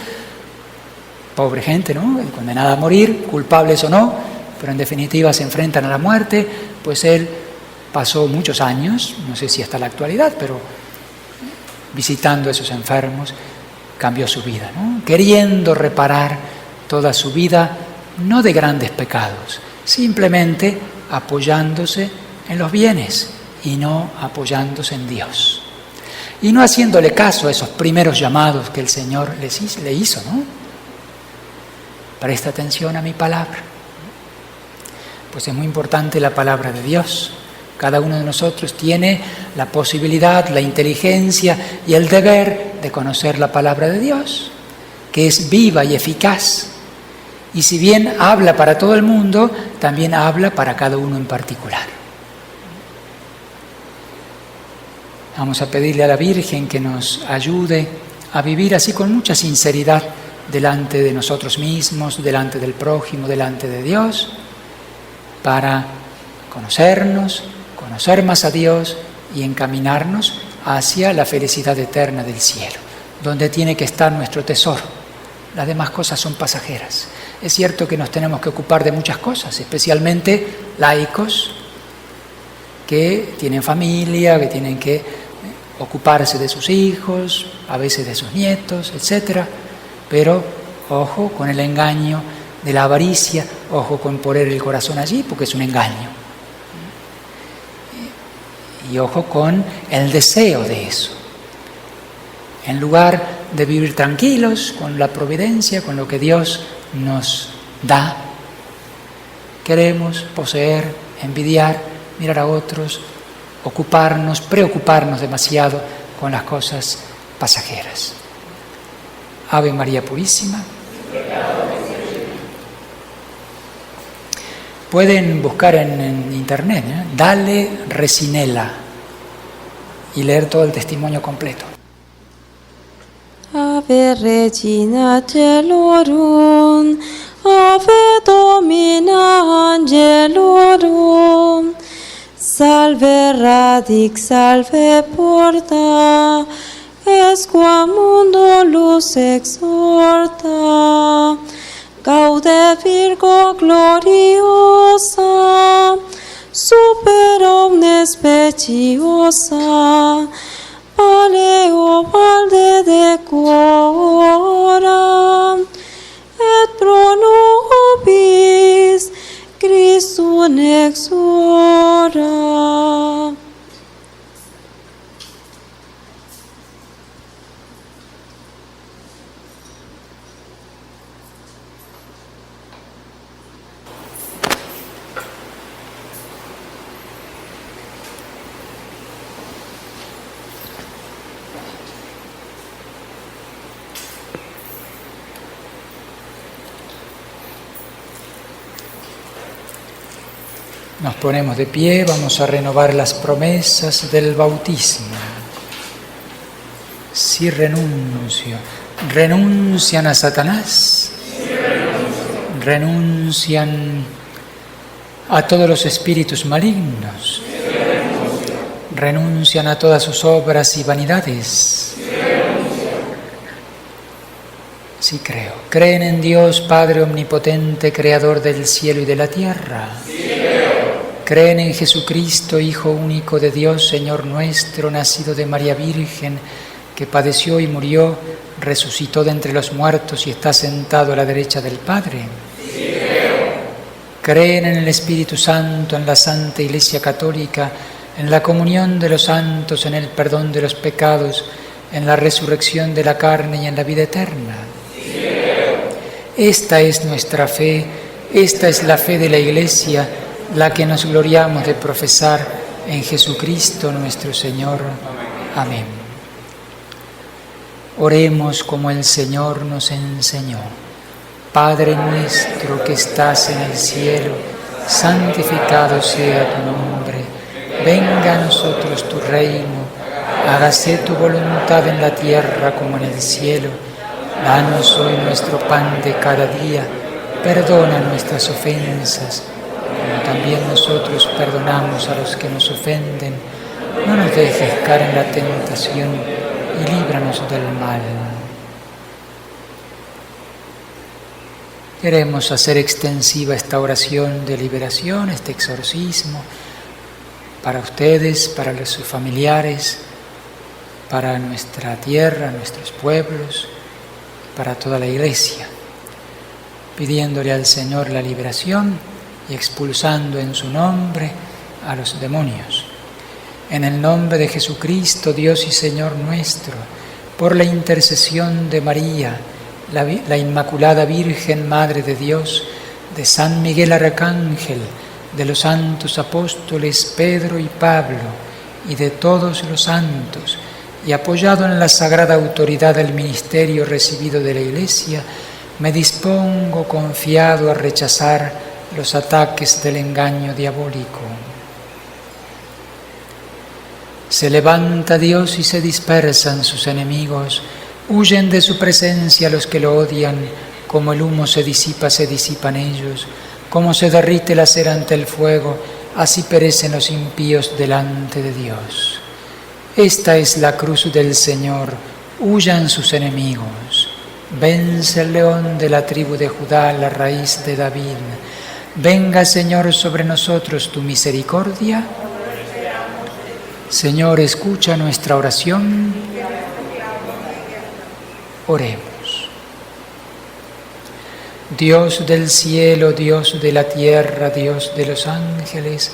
[SPEAKER 2] pobre gente, ¿no? Condenada a morir, culpables o no, pero en definitiva se enfrentan a la muerte. Pues él pasó muchos años, no sé si hasta la actualidad, pero visitando a esos enfermos, cambió su vida, ¿no? Queriendo reparar toda su vida, no de grandes pecados, simplemente apoyándose en los bienes y no apoyándose en Dios. Y no haciéndole caso a esos primeros llamados que el Señor le hizo, ¿no? Presta atención a mi palabra. Pues es muy importante la palabra de Dios. Cada uno de nosotros tiene la posibilidad, la inteligencia y el deber de conocer la palabra de Dios, que es viva y eficaz. Y si bien habla para todo el mundo, también habla para cada uno en particular. Vamos a pedirle a la Virgen que nos ayude a vivir así con mucha sinceridad delante de nosotros mismos, delante del prójimo, delante de Dios, para conocernos, conocer más a Dios y encaminarnos hacia la felicidad eterna del cielo, donde tiene que estar nuestro tesoro. Las demás cosas son pasajeras. Es cierto que nos tenemos que ocupar de muchas cosas, especialmente laicos que tienen familia, que tienen que ocuparse de sus hijos, a veces de sus nietos, etc. Pero ojo con el engaño de la avaricia, ojo con poner el corazón allí, porque es un engaño. Y ojo con el deseo de eso. En lugar de vivir tranquilos con la providencia, con lo que Dios nos da, queremos poseer, envidiar, mirar a otros, ocuparnos, preocuparnos demasiado con las cosas pasajeras. Ave María Purísima. Pueden buscar en internet, Dale Resinella, y leer todo el testimonio completo.
[SPEAKER 1] Ave Regina Celorum, Ave Domina Angelorum, Salve Radix, Salve Porta, Esquam mundo luz exhorta, Gaude Virgo gloriosa, super omnes speciosa, Paleo valde decora, et pro nobis Christum exora.
[SPEAKER 2] Nos ponemos de pie, vamos a renovar las promesas del bautismo. Si renuncio, renuncian a Satanás, renuncian a todos los espíritus malignos, renuncian a todas sus obras y vanidades. Sí creo. Creen en Dios, Padre omnipotente, Creador del cielo y de la tierra. Creen en Jesucristo, Hijo único de Dios, Señor nuestro, nacido de María Virgen, que padeció y murió, resucitó de entre los muertos y está sentado a la derecha del Padre. Creen en el Espíritu Santo, en la Santa Iglesia Católica, en la comunión de los santos, en el perdón de los pecados, en la resurrección de la carne y en la vida eterna. Esta es nuestra fe, esta es la fe de la Iglesia, la que nos gloriamos de profesar en Jesucristo nuestro Señor. Amén. Oremos como el Señor nos enseñó. Padre nuestro que estás en el cielo, santificado sea tu nombre. Venga a nosotros tu reino, hágase tu voluntad en la tierra como en el cielo. Danos hoy nuestro pan de cada día, perdona nuestras ofensas, como también nosotros perdonamos a los que nos ofenden. No nos dejes caer en la tentación y líbranos del mal. Queremos hacer extensiva esta oración de liberación, este exorcismo, para ustedes, para sus familiares, para nuestra tierra, nuestros pueblos, para toda la Iglesia, pidiéndole al Señor la liberación y expulsando en su nombre a los demonios. En el nombre de Jesucristo, Dios y Señor nuestro, por la intercesión de María, la Inmaculada Virgen Madre de Dios, de San Miguel Arcángel, de los santos apóstoles Pedro y Pablo, y de todos los santos, y apoyado en la sagrada autoridad del ministerio recibido de la Iglesia, me dispongo confiado a rechazar los ataques del engaño diabólico. Se levanta Dios y se dispersan sus enemigos, huyen de su presencia los que lo odian, como el humo se disipan ellos, como se derrite la cera ante el fuego, así perecen los impíos delante de Dios. Esta es la cruz del Señor, huyan sus enemigos. Vence el león de la tribu de Judá, la raíz de David. Venga, Señor, sobre nosotros tu misericordia. Señor, escucha nuestra oración. Oremos. Dios del cielo, Dios de la tierra, Dios de los ángeles,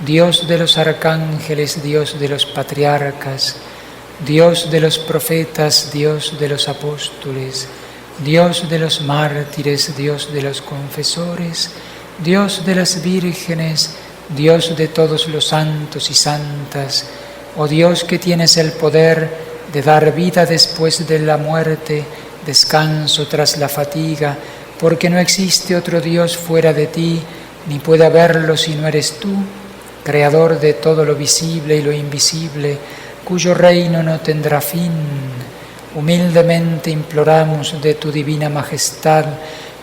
[SPEAKER 2] Dios de los arcángeles, Dios de los patriarcas, Dios de los profetas, Dios de los apóstoles, Dios de los mártires, Dios de los confesores, Dios de las vírgenes, Dios de todos los santos y santas, oh Dios que tienes el poder de dar vida después de la muerte, descanso tras la fatiga, porque no existe otro Dios fuera de ti, ni puede haberlo si no eres tú, Creador de todo lo visible y lo invisible, cuyo reino no tendrá fin. Humildemente imploramos de tu divina majestad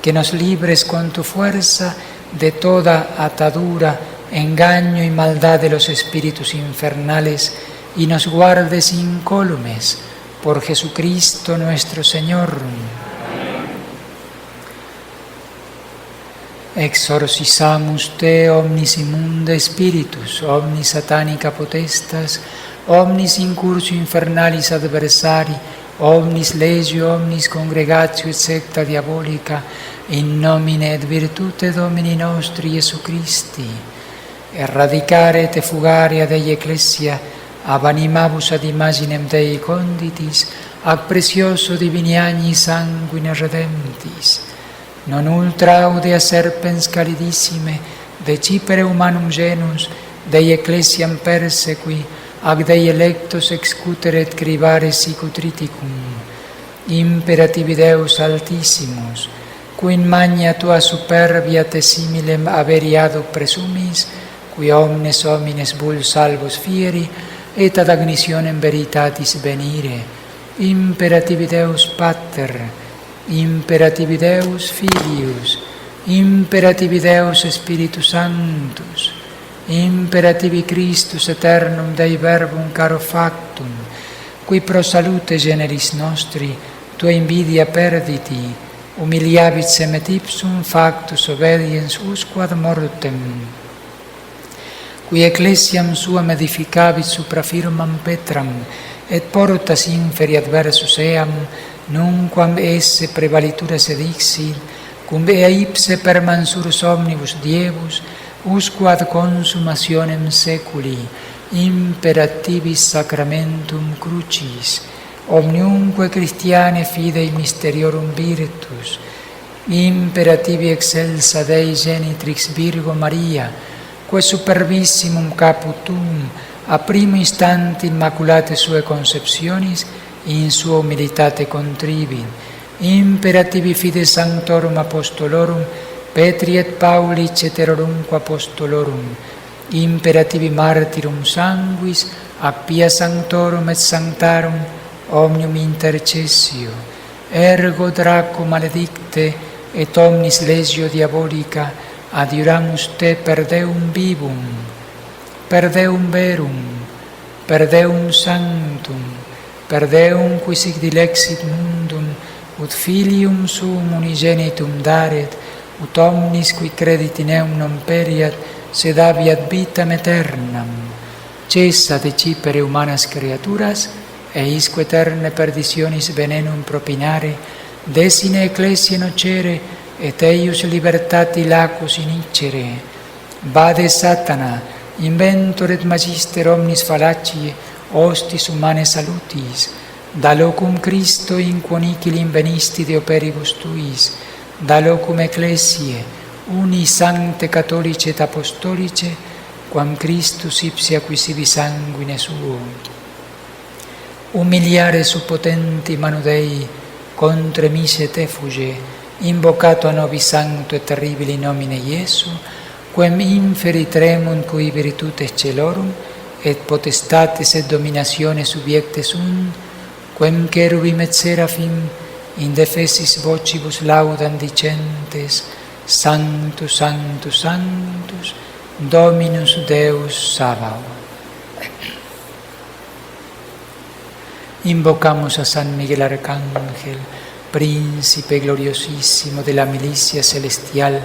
[SPEAKER 2] que nos libres con tu fuerza de toda atadura, engaño y maldad de los espíritus infernales y nos guardes incólumes por Jesucristo nuestro Señor. Exorcizamus te omnis immunde spiritus, omnis satanica potestas, omnis incursio infernalis adversari, omnis legio, omnis congregatio et secta diabolica, in nomine et virtute Domini nostri Iesu Christi, eradicare et fugare ad ei ecclesia, ab animabus ad imaginem Dei conditis, ac precioso divini agni sanguine redemptis, non ultra aude serpens calidissime, decipere humanum genus, Dei ecclesiam persequi, ac Dei electos excutere et cribare sicutriticum, imperativi Deus altissimus, qui in magna tua superbia te similem averiado presumis, qui omnes homines vul salvos fieri, et ad agnisionem veritatis venire, imperativi Deus Pater, imperativi Deus Filius, imperativi Deus Spiritus Sanctus, imperativi Christus eternum Dei verbum caro factum, qui pro salute generis nostri, tua invidia perditi, humiliabit sem et ipsum factus obediens usque ad mortem, qui ecclesiam suam edificabit supra firmam petram, et portas inferi adversus eam, nunquam esse prevalitura sedixit, cum ea ipse per mansurus omnibus diebus, usque ad consummationem seculi, imperativis sacramentum crucis, omniumque Christiane fidei mysteriorum virtus, imperativi excelsa Dei genitrix Virgo Maria, que superbissimum caput tuum, a primo instante immaculate sue conceptionis, in sua humilitate contribit, imperativi fides sanctorum apostolorum, Petri et Pauli ceterorumque apostolorum, imperativi martyrum sanguis, ac pia sanctorum et sanctarum, omnium intercessio, ergo Draco maledicte, et omnis legio diabolica, adiuramus te per Deum vivum, per Deum verum, per Deum sanctum, per Deum qui sic dilexit mundum, ut Filium suum unigenitum daret, ut omnis qui credit in eum non periat, sed habiat vitam aeternam. Cessa decipere humanas creaturas, eisque eterne perditionis venenum propinare, desine ecclesiae nocere, et eius libertati lacus inicere. Vade Satana, inventor et magister omnis fallaciae, hostis humanae salutis, da locum Christo in quo nihil venisti de operibus tuis, da locum ecclesiae, uni sancte catholice et apostolice, quam Christus ipsi acquisivi sanguine suo. Humiliare su potenti manu Dei, contre mise te fuge, invocato nobis sancto et terribili nomine Iesu, quem inferi tremunt cui virtutes celorum, et potestates et dominationes subiectes sunt, quem cherubim et seraphim indefesis vocibus laudam dicentes, Sanctus, Sanctus, Sanctus, Dominus Deus Sabaoth. Invocamos a San Miguel Arcángel, príncipe gloriosísimo de la milicia celestial.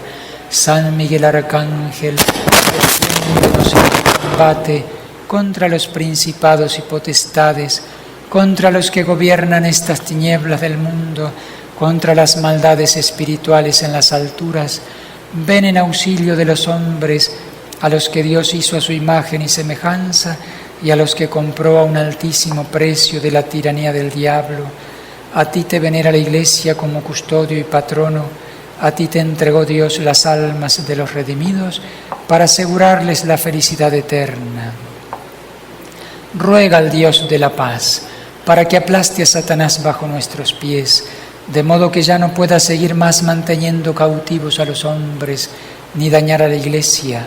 [SPEAKER 2] San Miguel Arcángel, defiéndenos en el combate contra los principados y potestades, contra los que gobiernan estas tinieblas del mundo, contra las maldades espirituales en las alturas. Ven en auxilio de los hombres, a los que Dios hizo a su imagen y semejanza, y a los que compró a un altísimo precio de la tiranía del diablo. A ti te venera la Iglesia como custodio y patrono, a ti te entregó Dios las almas de los redimidos para asegurarles la felicidad eterna. Ruega al Dios de la paz para que aplaste a Satanás bajo nuestros pies, de modo que ya no pueda seguir más manteniendo cautivos a los hombres ni dañar a la Iglesia.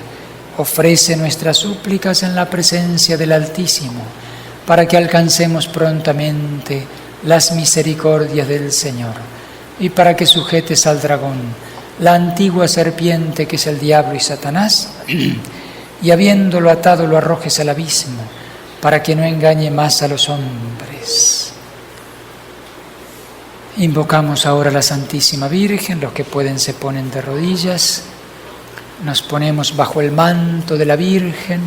[SPEAKER 2] Ofrece nuestras súplicas en la presencia del Altísimo, para que alcancemos prontamente las misericordias del Señor, y para que sujetes al dragón, la antigua serpiente que es el diablo y Satanás, y habiéndolo atado lo arrojes al abismo, para que no engañe más a los hombres. Invocamos ahora a la Santísima Virgen. Los que pueden se ponen de rodillas. Nos ponemos bajo el manto de la Virgen,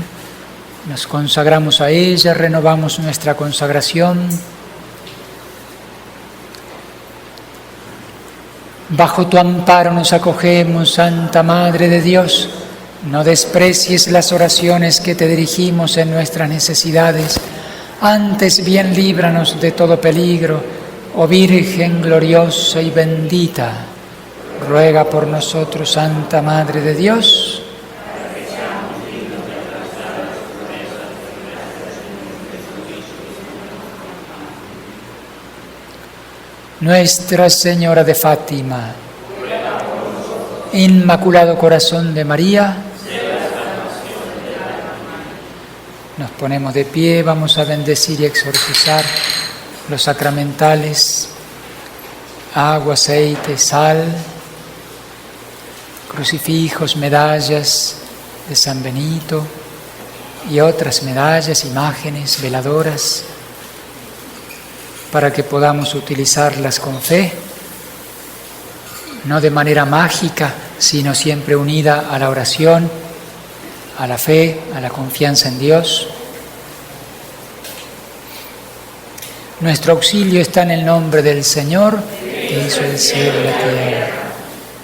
[SPEAKER 2] nos consagramos a ella, renovamos nuestra consagración. Bajo tu amparo nos acogemos, Santa Madre de Dios. No desprecies las oraciones que te dirigimos en nuestras necesidades, antes bien líbranos de todo peligro, oh Virgen gloriosa y bendita. Ruega por nosotros, Santa Madre de Dios. Nuestra Señora de Fátima, Inmaculado Corazón de María, nos ponemos de pie, vamos a bendecir y exorcizar los sacramentales, agua, aceite, sal, crucifijos, medallas de San Benito y otras medallas, imágenes, veladoras, para que podamos utilizarlas con fe, no de manera mágica, sino siempre unida a la oración, a la fe, a la confianza en Dios. Nuestro auxilio está en el nombre del Señor, que hizo el cielo y la tierra.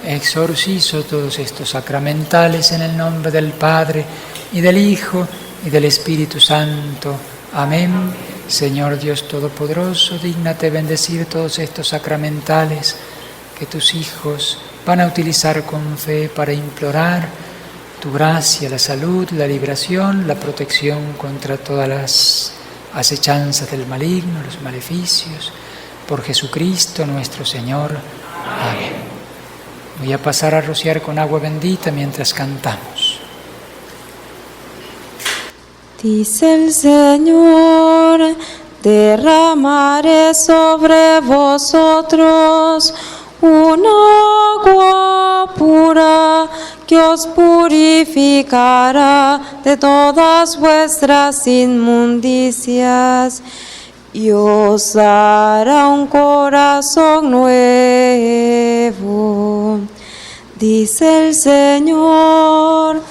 [SPEAKER 2] Exorcizo todos estos sacramentales en el nombre del Padre, y del Hijo, y del Espíritu Santo. Amén. Señor Dios Todopoderoso, dígnate bendecir todos estos sacramentales que tus hijos van a utilizar con fe para implorar tu gracia, la salud, la liberación, la protección contra todas las acechanzas del maligno, los maleficios, por Jesucristo nuestro Señor. Amén. Voy a pasar a rociar con agua bendita mientras cantamos.
[SPEAKER 1] Dice el Señor, derramaré sobre vosotros una agua pura que os purificará de todas vuestras inmundicias y os dará un corazón nuevo. Dice el Señor,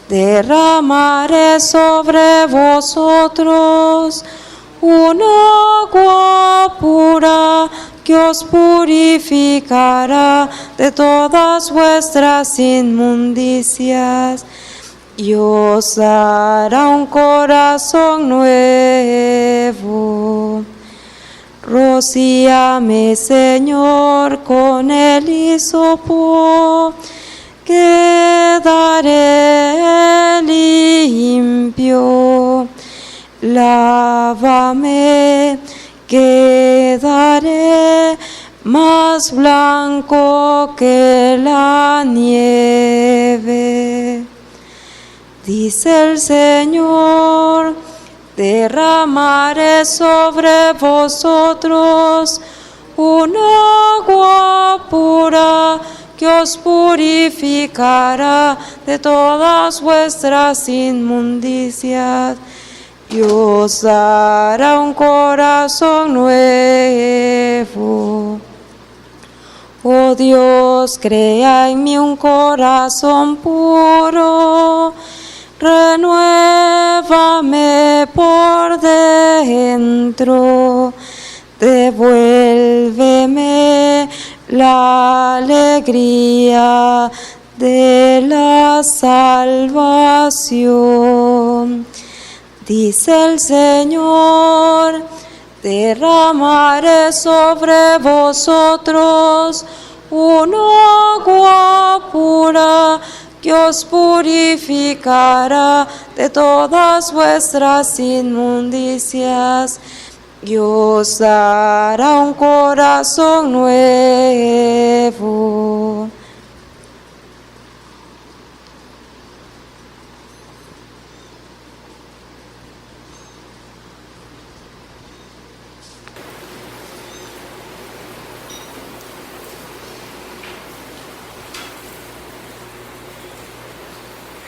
[SPEAKER 1] derramaré sobre vosotros una agua pura que os purificará de todas vuestras inmundicias y os dará un corazón nuevo. Rocíame, Señor, con el hisopo, quedaré limpio. Lávame, quedaré más blanco que la nieve. Dice el Señor: derramaré sobre vosotros un agua pura que os purificará de todas vuestras inmundicias y os dará un corazón nuevo. Oh Dios, crea en mí un corazón puro, renuévame por dentro, devuélveme la alegría de la salvación. Dice el Señor: derramaré sobre vosotros un agua pura que os purificará de todas vuestras inmundicias y os dará un corazón nuevo.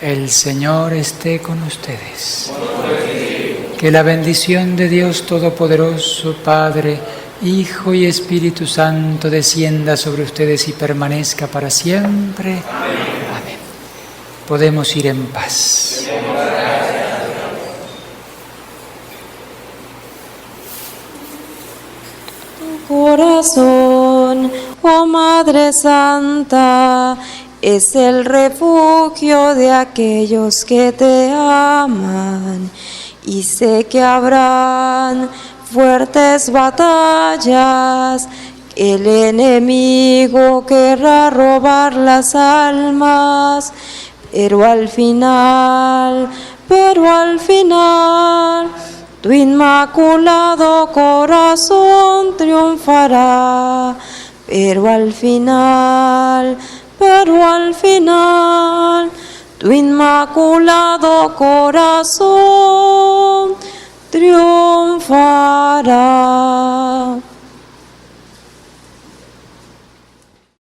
[SPEAKER 2] El Señor esté con ustedes. Que la bendición de Dios Todopoderoso, Padre, Hijo y Espíritu Santo descienda sobre ustedes y permanezca para siempre. Amén. Podemos ir en paz.
[SPEAKER 1] Tu corazón, oh Madre Santa, es el refugio de aquellos que te aman, y sé que habrán fuertes batallas. El enemigo querrá robar las almas, pero al final, tu inmaculado corazón triunfará. Pero al final, tu inmaculado corazón triunfará.